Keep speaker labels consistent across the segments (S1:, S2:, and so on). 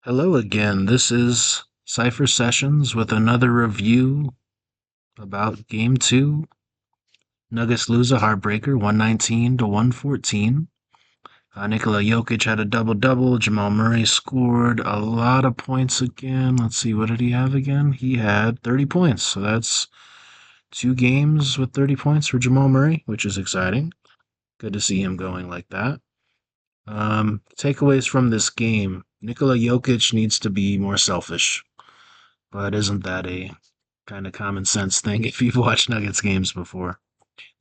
S1: Hello again. This is Cypher Sessions with another review about Game 2. Nuggets lose a heartbreaker, 119 to 114. Nikola Jokic had a double-double. Jamal Murray scored a lot of points again. Let's see, what did he have again? He had 30 points. So that's two games with 30 points for Jamal Murray, which is exciting. Good to see him going like that. Takeaways from this game. Nikola Jokic needs to be more selfish. But isn't that a kind of common sense thing if you've watched Nuggets games before?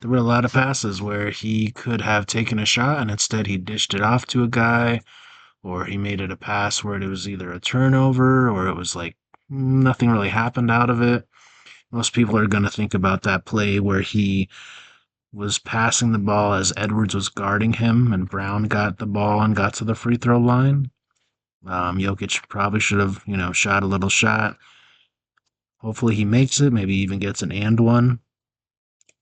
S1: There were a lot of passes where he could have taken a shot and instead he dished it off to a guy, or he made it a pass where it was either a turnover or it was like nothing really happened out of it. Most people are going to think about that play where he was passing the ball as Edwards was guarding him and Braun got the ball and got to the free throw line. Jokic probably should have, shot a little shot. Hopefully he makes it, maybe even gets an and one.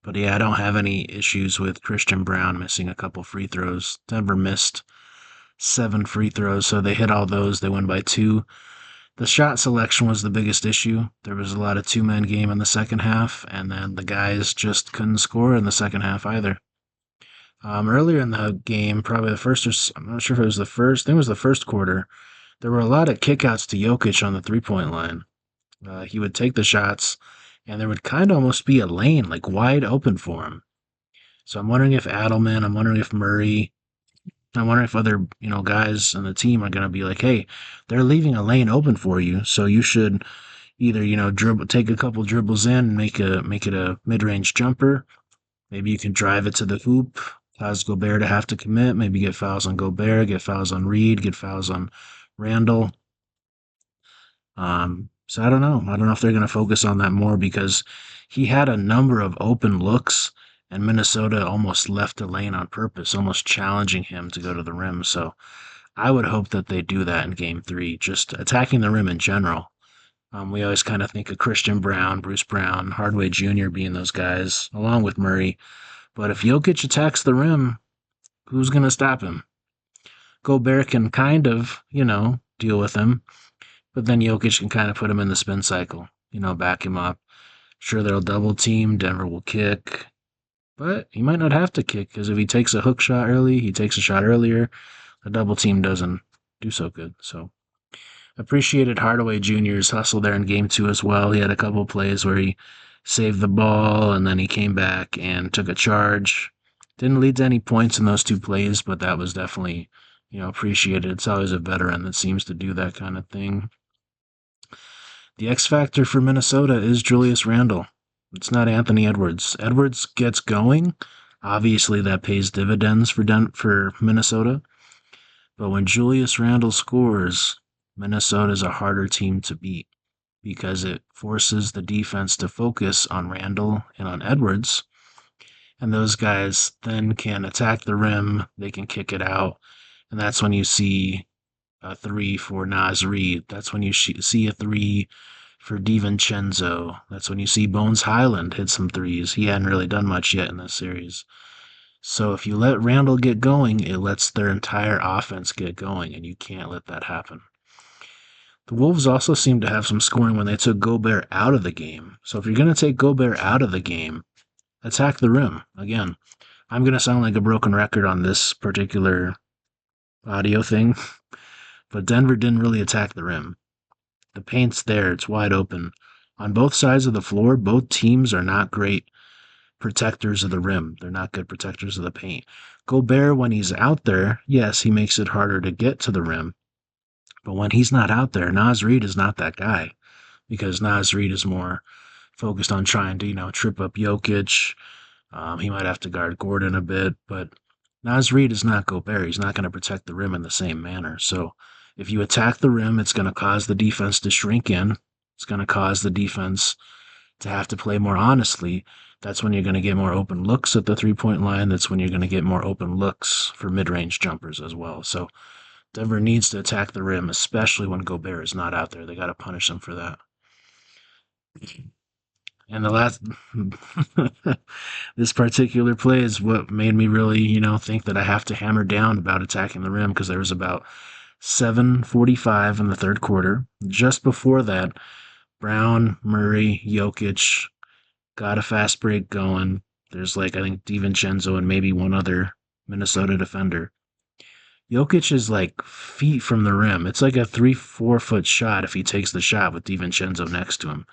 S1: But yeah, I don't have any issues with Christian Braun missing a couple free throws. Denver missed 7 free throws, so they hit all those. They win by 2. The shot selection was the biggest issue. There was a lot of two-man game in the second half, and then the guys just couldn't score in the second half either. Earlier in the game, probably the first, I'm not sure if it was the first, I think it was the first quarter, there were a lot of kickouts to Jokic on the three-point line. He would take the shots, and there would kind of almost be a lane like wide open for him. So I'm wondering if Adelman, I'm wondering if Murray, I'm wondering if other guys on the team are going to be like, hey, they're leaving a lane open for you, so you should either dribble, take a couple dribbles in, and make it a mid-range jumper. Maybe you can drive it to the hoop, cause Gobert to have to commit. Maybe get fouls on Gobert, get fouls on Reed, get fouls on Randall. So I don't know. I don't know if they're going to focus on that more because he had a number of open looks, and Minnesota almost left the lane on purpose, almost challenging him to go to the rim. So I would hope that they do that in Game 3, just attacking the rim in general. We always kind of think of Christian Braun, Bruce Brown, Hardaway Jr. being those guys, along with Murray. But if Jokic attacks the rim, who's going to stop him? Gobert can kind of, deal with him. But then Jokic can kind of put him in the spin cycle, back him up. Sure, they'll double team. Denver will kick. But he might not have to kick because if he takes a hook shot early, he takes a shot earlier, the double team doesn't do so good. So appreciated Hardaway Jr.'s hustle there in game 2 as well. He had a couple plays where he saved the ball and then he came back and took a charge. Didn't lead to any points in those 2 plays, but that was definitely, appreciated. It's always a veteran that seems to do that kind of thing. The X factor for Minnesota is Julius Randle. It's not Anthony Edwards. Edwards gets going. Obviously, that pays dividends for Minnesota. But when Julius Randle scores, Minnesota's a harder team to beat because it forces the defense to focus on Randle and on Edwards. And those guys then can attack the rim. They can kick it out. And that's when you see a 3 for Naz Reid. That's when you see a 3 for DiVincenzo. That's when you see Bones Highland hit some threes. He hadn't really done much yet in this series. So if you let Randle get going, it lets their entire offense get going, and you can't let that happen. The Wolves also seem to have some scoring when they took Gobert out of the game. So if you're going to take Gobert out of the game, attack the rim. Again, I'm going to sound like a broken record on this particular audio thing, but Denver didn't really attack the rim. The paint's there, it's wide open. On both sides of the floor, both teams are not great protectors of the rim. They're not good protectors of the paint. Gobert, when he's out there, yes, he makes it harder to get to the rim. But when he's not out there, Naz Reid is not that guy because Naz Reid is more focused on trying to, trip up Jokic. He might have to guard Gordon a bit, but Naz Reid is not Gobert. He's not going to protect the rim in the same manner. So if you attack the rim, it's going to cause the defense to shrink in. It's going to cause the defense to have to play more honestly. That's when you're going to get more open looks at the three-point line. That's when you're going to get more open looks for mid-range jumpers as well. So Denver needs to attack the rim, especially when Gobert is not out there. They got to punish him for that. And the last, this particular play is what made me really, think that I have to hammer down about attacking the rim because there was about 7:45 in the third quarter. Just before that, Braun, Murray, Jokic got a fast break going. There's like, I think, DiVincenzo and maybe one other Minnesota defender. Jokic is like feet from the rim. It's like a 3, 4 foot shot if he takes the shot with DiVincenzo next to him.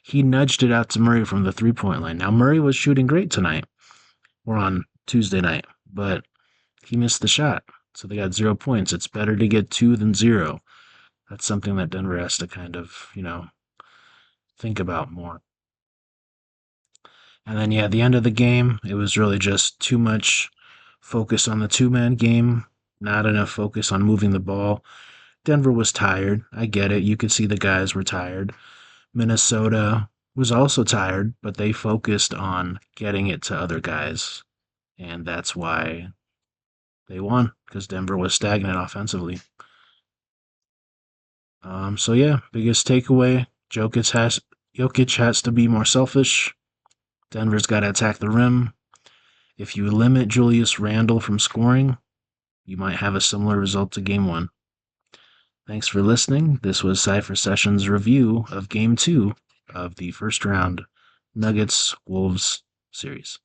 S1: He nudged it out to Murray from the 3 point line. Now, Murray was shooting great tonight, or on Tuesday night, but he missed the shot. So they got 0 points. It's better to get two than zero. That's something that Denver has to kind of, think about more. And then, yeah, at the end of the game, it was really just too much focus on the two-man game, not enough focus on moving the ball. Denver was tired. I get it. You could see the guys were tired. Minnesota was also tired, but they focused on getting it to other guys. And that's why they won, because Denver was stagnant offensively. So yeah, biggest takeaway: Jokic has to be more selfish. Denver's got to attack the rim. If you limit Julius Randle from scoring, you might have a similar result to Game 1. Thanks for listening. This was Cypher Sessions' review of Game 2 of the first round Nuggets-Wolves series.